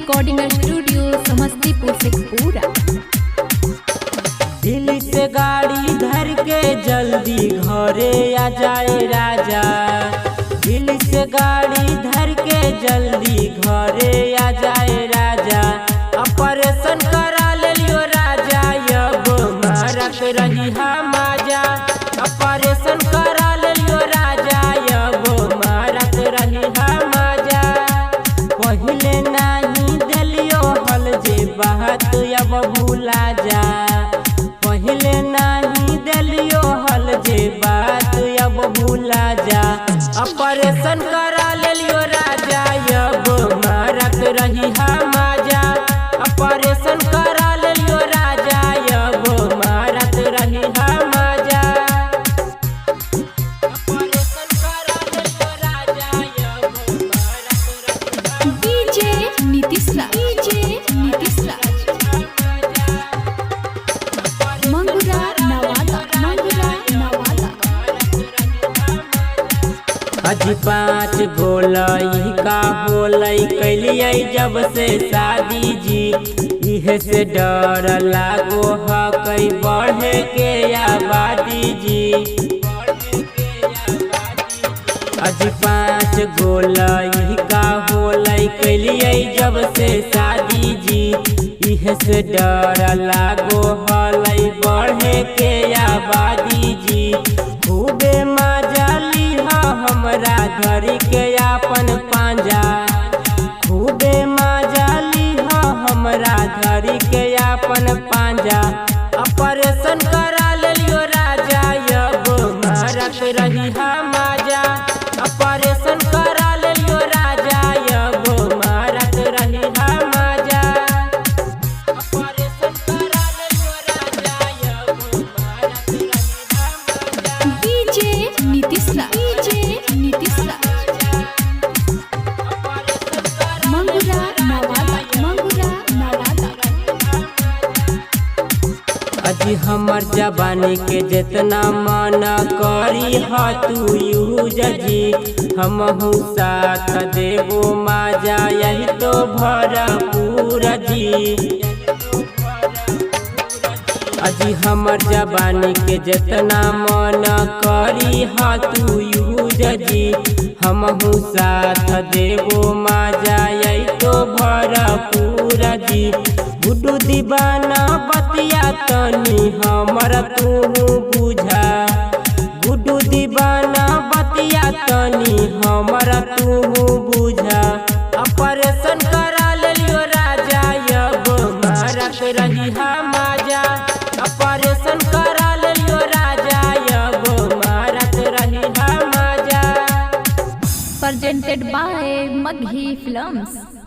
Recording studio Samastipur से पूरा। दिल्ली से गाड़ी धर के जल्दी घरे आ जाए राजा। दिल्ली से गाड़ी धर के जल्दी घरे आ जाए राजा। ऑपरेशन करा ले लियो राजा, अब मारत रही हम आजा। ऑपरेशन करा ले लियो राजा, अब मारत रही हम आजा। पहले नहीं दिलियो हल जे बात अब भूला जा। पहले नहीं दिलियो हल जे बात अब भूला जा। ऑपरेशन करा ले लियो राजा, अब मारत रही हम आजा। ऑपरेशन करा ले लियो राजा, अब मारत रही हम आजा। ऑपरेशन करा ले लियो राजा, अब मारत रही डीजे नीतीश राज, डीजे नीतीश राज, मंगुरा नवादा, मंगुरा नवादा। अजी 5 गोलई का होलई कैलिए जब से शादी जी। इहे से डर लागो हकई बढ़े के आबादी जी। अजी 5 गोलई का होलई कैलिए जब से शादी जी। इहे से डर लागो हलई बढ़े के आबादी जी। खूबे मजा लिहा हमरा धरी के आपन पांजा। खूबे मजा लिहा हमरा धरी के आपन पांजा। ऑपरेशन करा ले लियो राजा, अब मारत रही हम आजा। ऑपरेशन करा ले लियो राजा, अब मारत रही हम आजा। ऑपरेशन करा ले लियो राजा, अब मारत रही हम आजा। डीजे नीतीश राज, डीजे नीतीश राज, मंगुरा नवादा, मंगुरा नवादा। अजी हमर जवानी के जितना मन करी ह तू यूज जी। हमहू साथ देबो माजा, यही तो भरपूर जी। अजी हमर जवानी के जितना मन करी ह तू यूज जी। हमहू साथ देबो माजा, यही तो भरपूर जी। गुड्डू दीवाना बतिया तनी हमर तू बुझा। गुड्डू दीवाना बतिया तनी हमर तू बुझा। ऑपरेशन करा ले लियो राजा, अब मारत रही हम आजा। ऑपरेशन करा ले लियो राजा, अब मारत रही हम आजा। presented by Maghi Films।